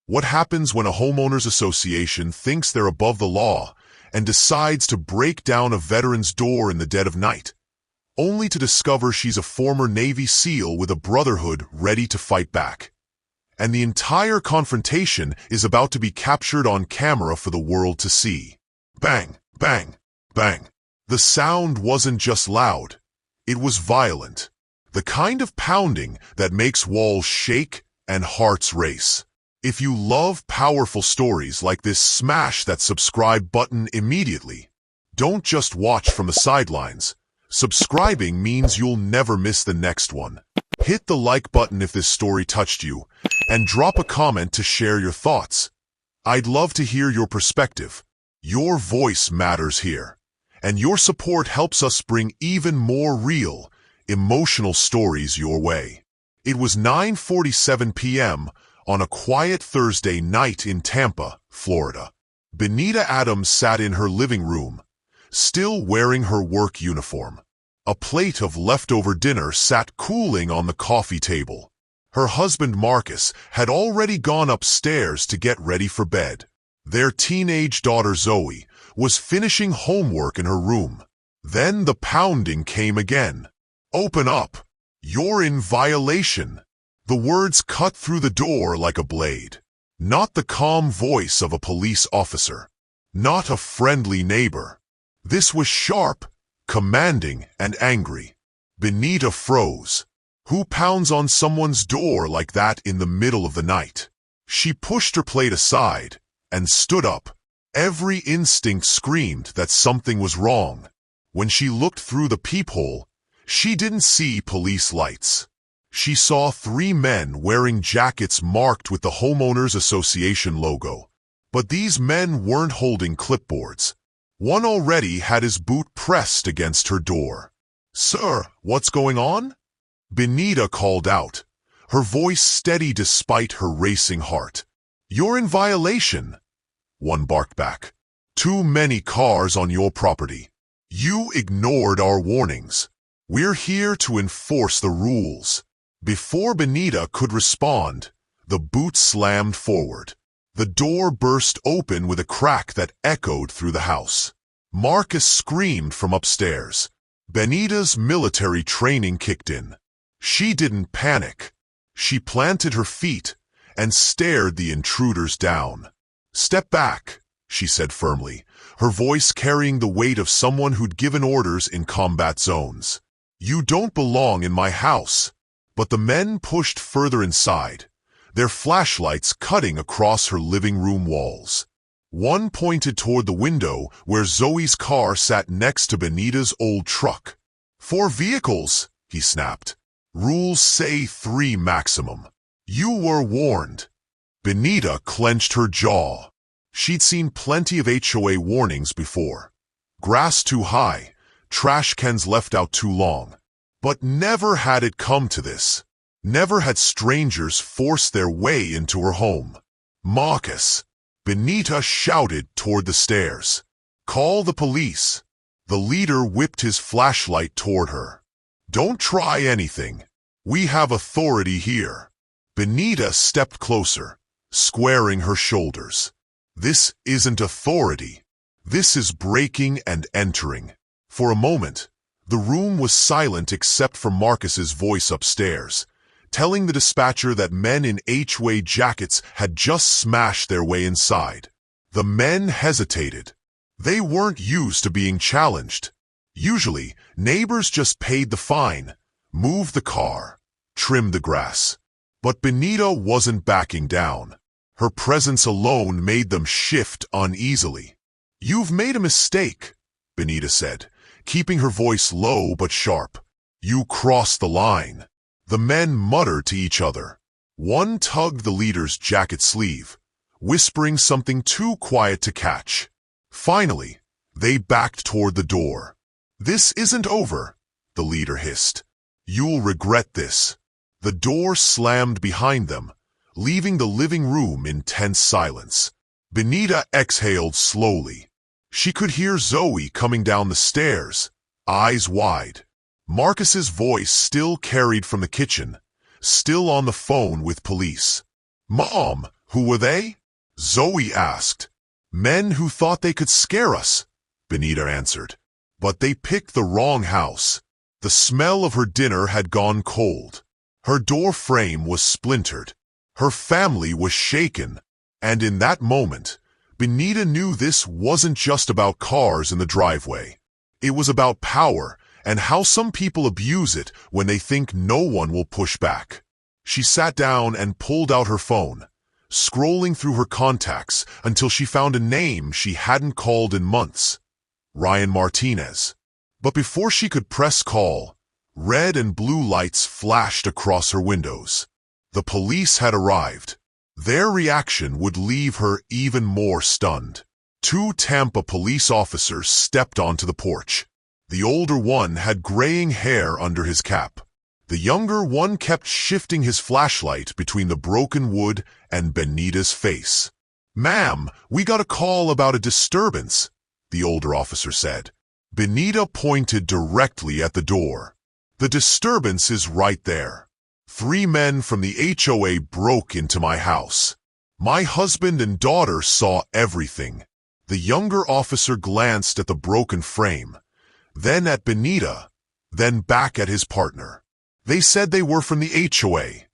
What happens when a homeowners association thinks they're above the law and decides to break down a veteran's door in the dead of night, only to discover she's a former Navy SEAL with a brotherhood ready to fight back? And the entire confrontation is about to be captured on camera for the world to see. Bang, bang, bang. The sound wasn't just loud, it was violent. The kind of pounding that makes walls shake and hearts race. If you love powerful stories like this, smash that subscribe button immediately. Don't just watch from the sidelines. Subscribing means you'll never miss the next one. Hit the like button if this story touched you, and drop a comment to share your thoughts. I'd love to hear your perspective. Your voice matters here, and your support helps us bring even more real, emotional stories your way. It was 9:47 p.m. on a quiet Thursday night in Tampa, Florida. Benita Adams sat in her living room, still wearing her work uniform. A plate of leftover dinner sat cooling on the coffee table. Her husband Marcus had already gone upstairs to get ready for bed. Their teenage daughter Zoe was finishing homework in her room. Then the pounding came again. "Open up! You're in violation!" The words cut through the door like a blade. Not the calm voice of a police officer. Not a friendly neighbor. This was sharp, commanding, and angry. Benita froze. Who pounds on someone's door like that in the middle of the night? She pushed her plate aside and stood up. Every instinct screamed that something was wrong. When she looked through the peephole, she didn't see police lights. She saw 3 men wearing jackets marked with the Homeowners Association logo. But these men weren't holding clipboards. One already had his boot pressed against her door. "Sir, what's going on?" Benita called out, her voice steady despite her racing heart. "You're in violation," one barked back. "Too many cars on your property. You ignored our warnings. We're here to enforce the rules." Before Benita could respond, the boot slammed forward. The door burst open with a crack that echoed through the house. Marcus screamed from upstairs. Benita's military training kicked in. She didn't panic. She planted her feet and stared the intruders down. "Step back," she said firmly, her voice carrying the weight of someone who'd given orders in combat zones. "You don't belong in my house." But the men pushed further inside, their flashlights cutting across her living room walls. One pointed toward the window where Zoe's car sat next to Benita's old truck. "4 vehicles," he snapped. "Rules say 3 maximum. You were warned." Benita clenched her jaw. She'd seen plenty of HOA warnings before. Grass too high, trash cans left out too long. But never had it come to this. Never had strangers forced their way into her home. "Marcus!" Benita shouted toward the stairs. "Call the police." The leader whipped his flashlight toward her. "Don't try anything. We have authority here." Benita stepped closer, squaring her shoulders. "This isn't authority. This is breaking and entering." For a moment, the room was silent except for Marcus's voice upstairs, telling the dispatcher that men in HOA jackets had just smashed their way inside. The men hesitated. They weren't used to being challenged. Usually, neighbors just paid the fine, moved the car, trimmed the grass. But Benita wasn't backing down. Her presence alone made them shift uneasily. "You've made a mistake," Benita said, keeping her voice low but sharp. "You crossed the line." The men muttered to each other. One tugged the leader's jacket sleeve, whispering something too quiet to catch. Finally, they backed toward the door. "This isn't over," the leader hissed. "You'll regret this." The door slammed behind them, leaving the living room in tense silence. Benita exhaled slowly. She could hear Zoe coming down the stairs, eyes wide. Marcus's voice still carried from the kitchen, still on the phone with police. "Mom, Who were they? Zoe asked. Men who thought they could scare us, Benita answered. But they picked the wrong house. The smell of her dinner had gone cold. Her door frame was splintered. Her family was shaken. And in that moment, Benita knew this wasn't just about cars in the driveway. It was about power and how some people abuse it when they think no one will push back. She sat down and pulled out her phone, scrolling through her contacts until she found a name she hadn't called in months. Ryan Martinez. But before she could press call, red and blue lights flashed across her windows. The police had arrived. Their reaction would leave her even more stunned. 2 Tampa police officers stepped onto the porch. The older one had graying hair under his cap. The younger one kept shifting his flashlight between the broken wood and Benita's face. "Ma'am, we got a call about a disturbance," the older officer said. Benita pointed directly at the door. "The disturbance is right there. 3 men from the HOA broke into my house. My husband and daughter saw everything." The younger officer glanced at the broken frame, then at Benita, then back at his partner. "They said they were from the HOA,"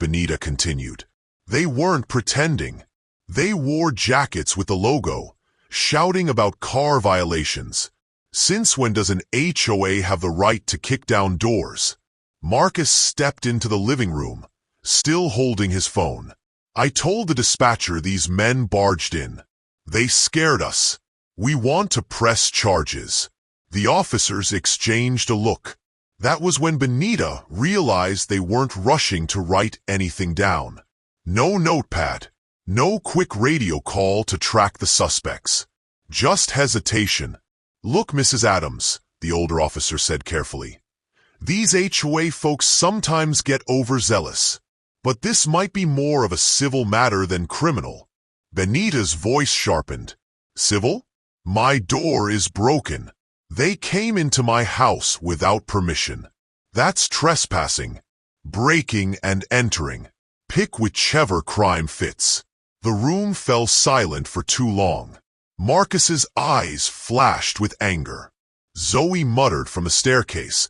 Benita continued. "They weren't pretending. They wore jackets with the logo, shouting about car violations. Since when does an HOA have the right to kick down doors?" Marcus stepped into the living room, still holding his phone. "I told the dispatcher these men barged in. They scared us. We want to press charges." The officers exchanged a look. That was when Benita realized they weren't rushing to write anything down. No notepad, no quick radio call to track the suspects. Just hesitation. "Look, Mrs. Adams," the older officer said carefully. "These HOA folks sometimes get overzealous, but this might be more of a civil matter than criminal." Benita's voice sharpened. "Civil? My door is broken. They came into my house without permission. That's trespassing, breaking and entering. Pick whichever crime fits." The room fell silent for too long. Marcus's eyes flashed with anger. Zoe muttered from the staircase,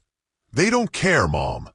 "They don't care, Mom."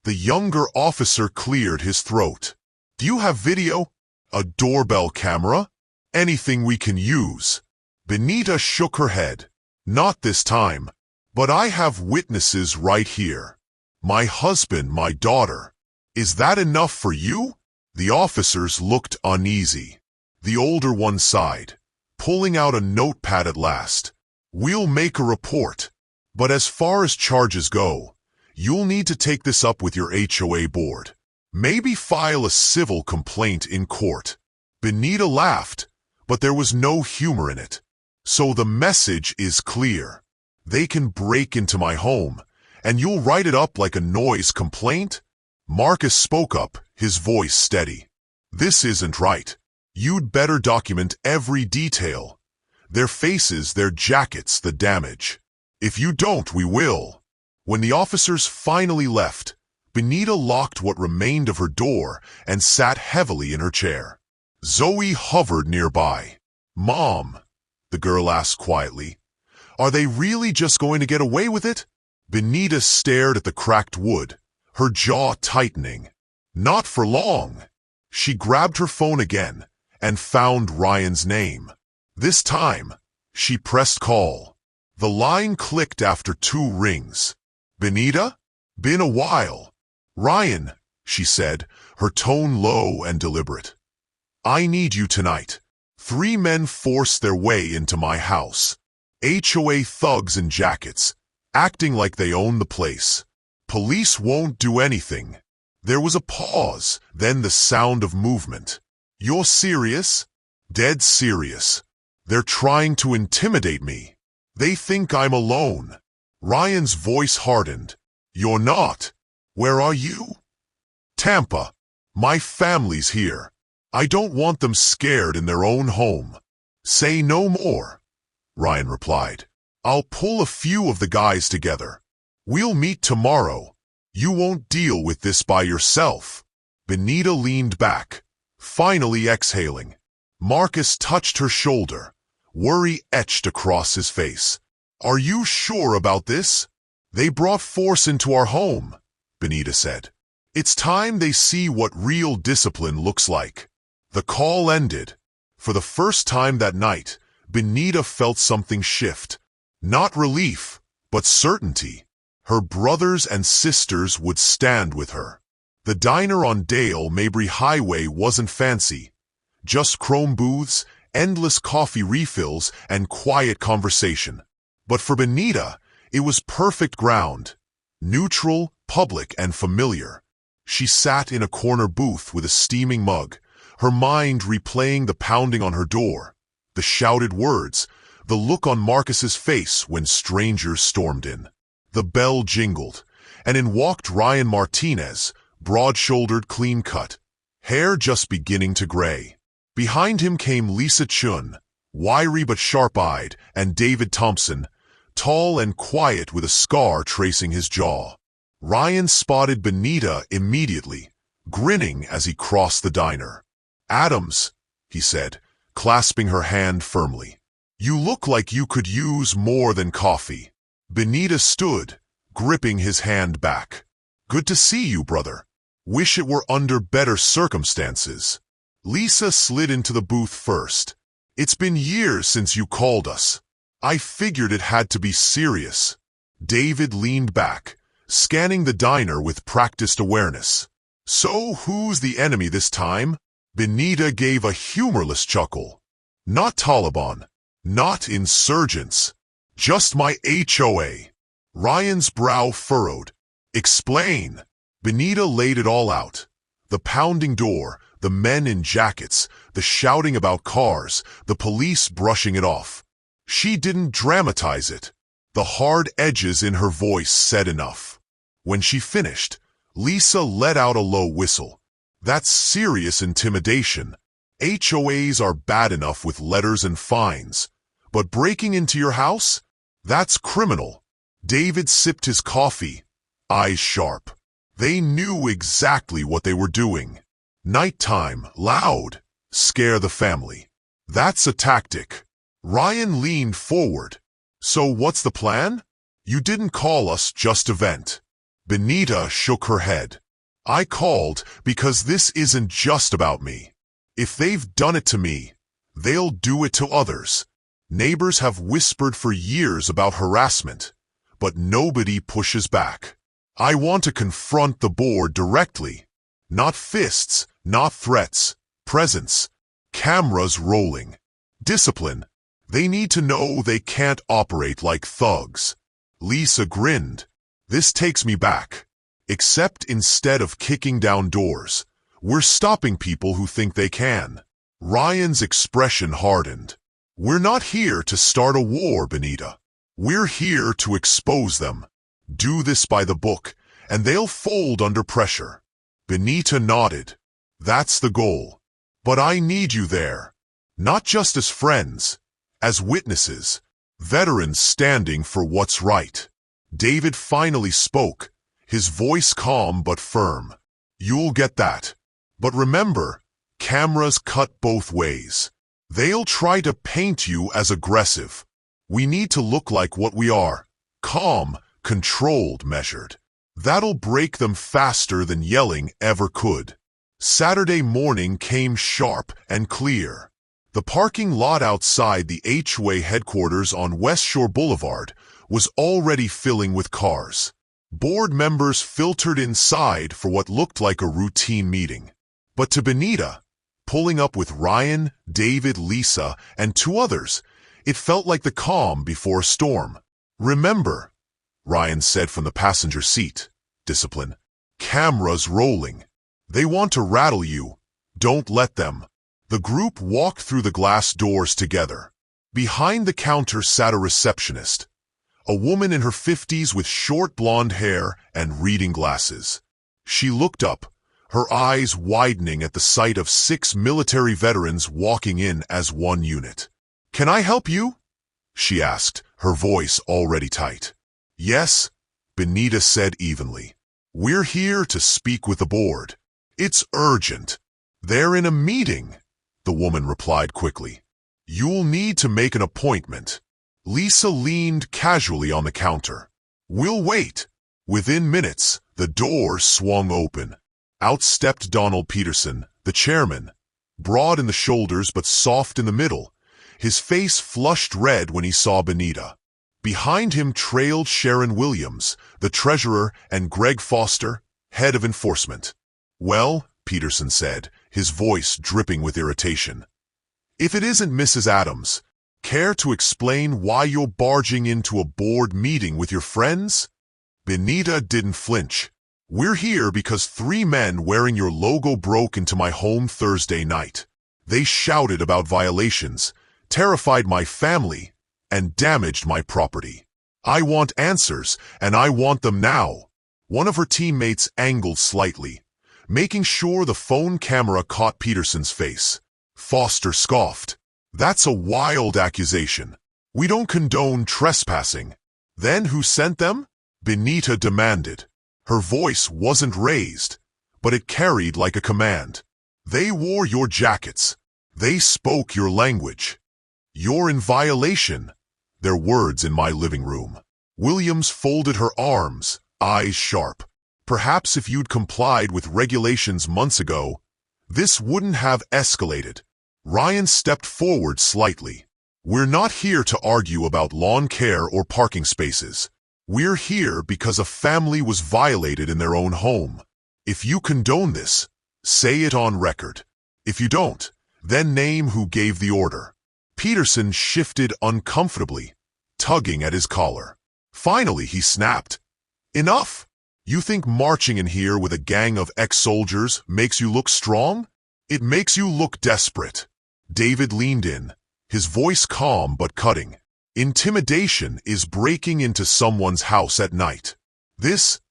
The younger officer cleared his throat. "Do you have video? A doorbell camera? Anything we can use?" Benita shook her head. "Not this time. But I have witnesses right here. My husband, my daughter. Is that enough for you?" The officers looked uneasy. The older one sighed, pulling out a notepad at last. "We'll make a report. But as far as charges go, you'll need to take this up with your HOA board. Maybe file a civil complaint in court." Benita laughed, but there was no humor in it. "So the message is clear. They can break into my home, and you'll write it up like a noise complaint?" Marcus spoke up, his voice steady. "This isn't right. You'd better document every detail. Their faces, their jackets, the damage. If you don't, we will." When the officers finally left, Benita locked what remained of her door and sat heavily in her chair. Zoe hovered nearby. "Mom," the girl asked quietly, "are they really just going to get away with it?" Benita stared at the cracked wood, her jaw tightening. "Not for long." She grabbed her phone again and found Ryan's name. This time, she pressed call. The line clicked after 2 rings. "Benita? Been a while." "Ryan," she said, her tone low and deliberate. "I need you tonight. 3 men forced their way into my house. HOA thugs in jackets, acting like they own the place. Police won't do anything." There was a pause, then the sound of movement. "You're serious?" "Dead serious. They're trying to intimidate me. They think I'm alone." Ryan's voice hardened. "You're not. Where are you?" "Tampa. My family's here. I don't want them scared in their own home." "Say no more," Ryan replied. "I'll pull a few of the guys together. We'll meet tomorrow. You won't deal with this by yourself." Benita leaned back, Finally exhaling, Marcus touched her shoulder, worry etched across his face. "Are you sure about this? They brought force into our home," Benita said. "It's time they see what real discipline looks like." The call ended. For the first time that night, Benita felt something shift. Not relief, but certainty. Her brothers and sisters would stand with her. The diner on Dale Mabry Highway wasn't fancy. Just chrome booths, endless coffee refills, and quiet conversation. But for Benita, it was perfect ground. Neutral, public, and familiar. She sat in a corner booth with a steaming mug, her mind replaying the pounding on her door, the shouted words, the look on Marcus's face when strangers stormed in. The bell jingled, and in walked Ryan Martinez, broad-shouldered, clean-cut, hair just beginning to gray. Behind him came Lisa Chun, wiry but sharp-eyed, and David Thompson, tall and quiet with a scar tracing his jaw. Ryan spotted Benita immediately, grinning as he crossed the diner. "Adams," he said, clasping her hand firmly. "You look like you could use more than coffee." Benita stood, gripping his hand back. "Good to see you, brother. Wish it were under better circumstances." Lisa slid into the booth first. "It's been years since you called us. I figured it had to be serious." David leaned back, scanning the diner with practiced awareness. "So who's the enemy this time?" Benita gave a humorless chuckle. "Not Taliban, not insurgents, just my HOA." Ryan's brow furrowed. "Explain." Benita laid it all out. The pounding door, the men in jackets, the shouting about cars, the police brushing it off. She didn't dramatize it. The hard edges in her voice said enough. When she finished, Lisa let out a low whistle. "That's serious intimidation. HOAs are bad enough with letters and fines. But breaking into your house? That's criminal." David sipped his coffee, eyes sharp. They knew exactly what they were doing. Nighttime, loud, scare the family. That's a tactic. Ryan leaned forward. "So what's the plan? You didn't call us just to vent." Benita shook her head. "I called because this isn't just about me. If they've done it to me, they'll do it to others. Neighbors have whispered for years about harassment, but nobody pushes back. I want to confront the board directly. Not fists, not threats, presence, cameras rolling. Discipline. They need to know they can't operate like thugs." Lisa grinned. "This takes me back. Except instead of kicking down doors, we're stopping people who think they can." Ryan's expression hardened. "We're not here to start a war, Benita. We're here to expose them. Do this by the book, and they'll fold under pressure." Benita nodded. "That's the goal. But I need you there. Not just as friends, as witnesses, veterans standing for what's right." David finally spoke, his voice calm but firm. "You'll get that. But remember, cameras cut both ways. They'll try to paint you as aggressive. We need to look like what we are. Calm, controlled, measured. That'll break them faster than yelling ever could." Saturday morning came sharp and clear. The parking lot outside the HOA headquarters on West Shore Boulevard was already filling with cars. Board members filtered inside for what looked like a routine meeting. But to Benita, pulling up with Ryan, David, Lisa, and two others, it felt like the calm before a storm. "Remember," Ryan said from the passenger seat, "discipline. Cameras rolling. They want to rattle you. Don't let them." The group walked through the glass doors together. Behind the counter sat a receptionist, a woman in her 50s with short blonde hair and reading glasses. She looked up, her eyes widening at the sight of 6 military veterans walking in as one unit. "Can I help you?" she asked, her voice already tight. "Yes," Benita said evenly. "We're here to speak with the board. It's urgent. They're in a meeting, the woman replied quickly. You'll need to make an appointment. Lisa leaned casually on the counter. We'll wait. Within minutes, the door swung open. Out stepped Donald Peterson, the chairman, broad in the shoulders but soft in the middle, his face flushed red when he saw Benita. Behind him trailed Sharon Williams, the treasurer, and Greg Foster, head of enforcement. Well, Peterson said, his voice dripping with irritation. If it isn't Mrs. Adams, care to explain why you're barging into a board meeting with your friends? Benita didn't flinch. We're here because 3 men wearing your logo broke into my home Thursday night. They shouted about violations, terrified my family, and damaged my property. I want answers, and I want them now. One of her teammates angled slightly, making sure the phone camera caught Peterson's face. Foster scoffed. That's a wild accusation. We don't condone trespassing. Then who sent them? Benita demanded. Her voice wasn't raised, but it carried like a command. They wore your jackets. They spoke your language. You're in violation. Their words in my living room. Williams folded her arms, eyes sharp. Perhaps if you'd complied with regulations months ago, this wouldn't have escalated. Ryan stepped forward slightly. We're not here to argue about lawn care or parking spaces. We're here because a family was violated in their own home. If you condone this, say it on record. If you don't, then name who gave the order. Peterson shifted uncomfortably, tugging at his collar. Finally, he snapped. Enough! You think marching in here with a gang of ex-soldiers makes you look strong? It makes you look desperate. David leaned in, his voice calm but cutting. Intimidation is breaking into someone's house at night. This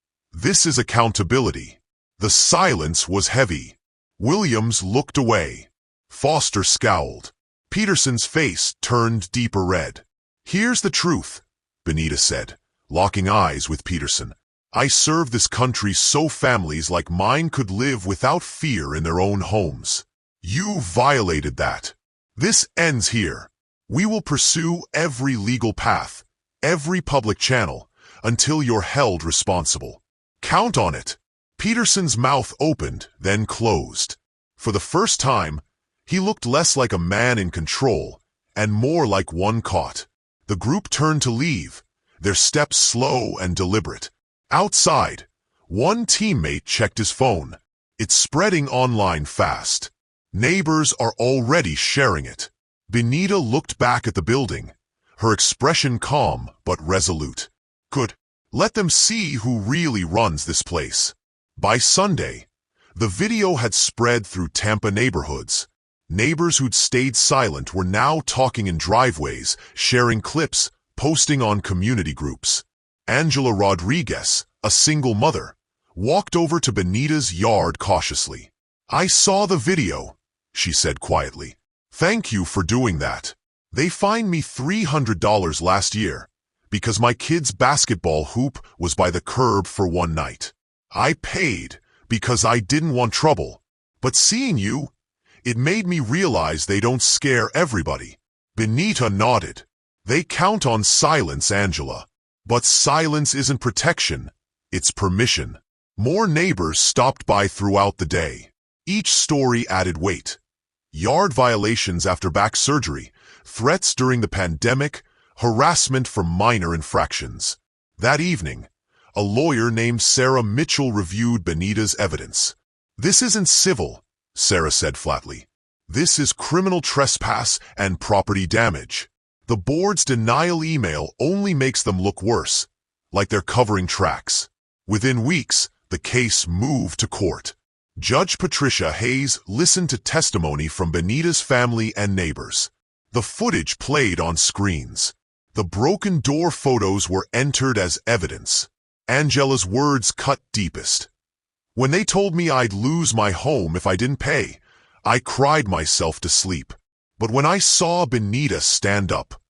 is accountability. The silence was heavy. Williams looked away. Foster scowled. Peterson's face turned deeper red. Here's the truth, Benita said, locking eyes with Peterson. I serve this country so families like mine could live without fear in their own homes. You violated that. This ends here. We will pursue every legal path, every public channel, until you're held responsible. Count on it. Peterson's mouth opened, then closed. For the first time, he looked less like a man in control and more like one caught. The group turned to leave, their steps slow and deliberate. Outside, one teammate checked his phone. It's spreading online fast. Neighbors are already sharing it. Benita looked back at the building, her expression calm but resolute. Good. Let them see who really runs this place. By Sunday, the video had spread through Tampa neighborhoods. Neighbors who'd stayed silent were now talking in driveways, sharing clips, posting on community groups. Angela Rodriguez, a single mother, walked over to Benita's yard cautiously. I saw the video, she said quietly. Thank you for doing that. They fined me $300 last year because my kid's basketball hoop was by the curb for one night. I paid because I didn't want trouble. But seeing you, it made me realize they don't scare everybody. Benita nodded. They count on silence, Angela. But silence isn't protection, it's permission. More neighbors stopped by throughout the day. Each story added weight. Yard violations after back surgery, threats during the pandemic, harassment for minor infractions. That evening, a lawyer named Sarah Mitchell reviewed Benita's evidence. This isn't civil, Sarah said flatly. This is criminal trespass and property damage. The board's denial email only makes them look worse, like they're covering tracks. Within weeks, the case moved to court. Judge Patricia Hayes listened to testimony from Benita's family and neighbors. The footage played on screens. The broken door photos were entered as evidence. Angela's words cut deepest. When they told me I'd lose my home if I didn't pay, I cried myself to sleep. But when I saw Benita stand up,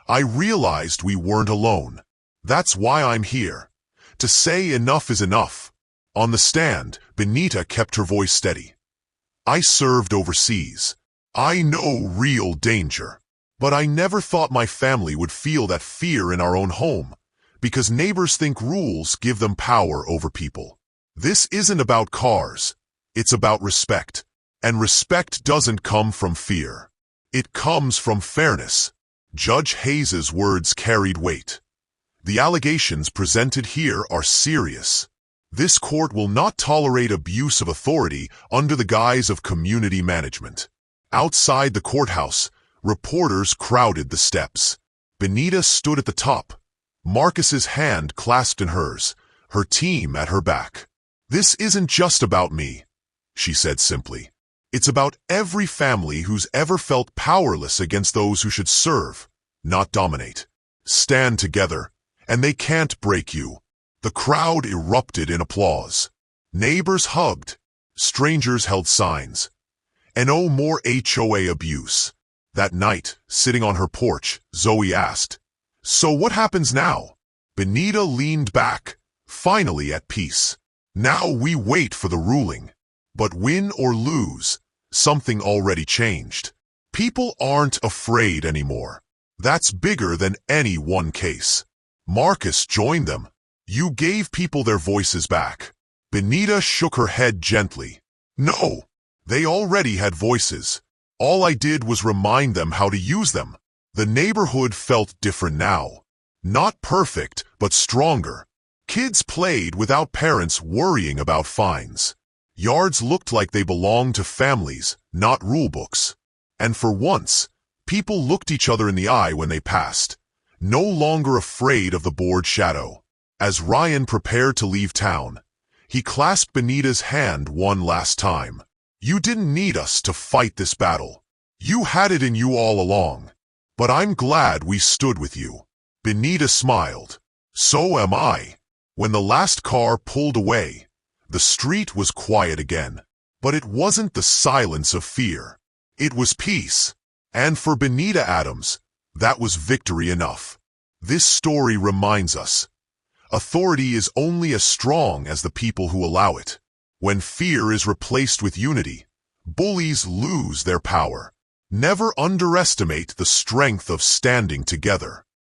I realized we weren't alone. That's why I'm here. To say enough is enough. On the stand, Benita kept her voice steady. I served overseas. I know real danger. But I never thought my family would feel that fear in our own home, because neighbors think rules give them power over people. This isn't about cars. It's about respect. And respect doesn't come from fear. It comes from fairness. Judge Hayes's words carried weight. The allegations presented here are serious. This court will not tolerate abuse of authority under the guise of community management. Outside the courthouse, reporters crowded the steps. Benita stood at the top, Marcus's hand clasped in hers, her team at her back. "This isn't just about me," she said simply. "It's about every family who's ever felt powerless against those who should serve, not dominate. Stand together, and they can't break you." The crowd erupted in applause. Neighbors hugged. Strangers held signs. And oh, more HOA abuse. That night, sitting on her porch, Zoe asked, "So what happens now?" Benita leaned back, finally at peace. "Now we wait for the ruling. But win or lose, something already changed. People aren't afraid anymore. That's bigger than any one case." Marcus joined them. "You gave people their voices back." Benita shook her head gently. "No, they already had voices. All I did was remind them how to use them." The neighborhood felt different now. Not perfect, but stronger. Kids played without parents worrying about fines. Yards looked like they belonged to families, not rulebooks. And for once, people looked each other in the eye when they passed, no longer afraid of the board shadow. As Ryan prepared to leave town, he clasped Benita's hand one last time. "You didn't need us to fight this battle. You had it in you all along. But I'm glad we stood with you." Benita smiled. "So am I." When the last car pulled away, the street was quiet again. But it wasn't the silence of fear. It was peace. And for Benita Adams, that was victory enough. This story reminds us, authority is only as strong as the people who allow it. When fear is replaced with unity, bullies lose their power. Never underestimate the strength of standing together.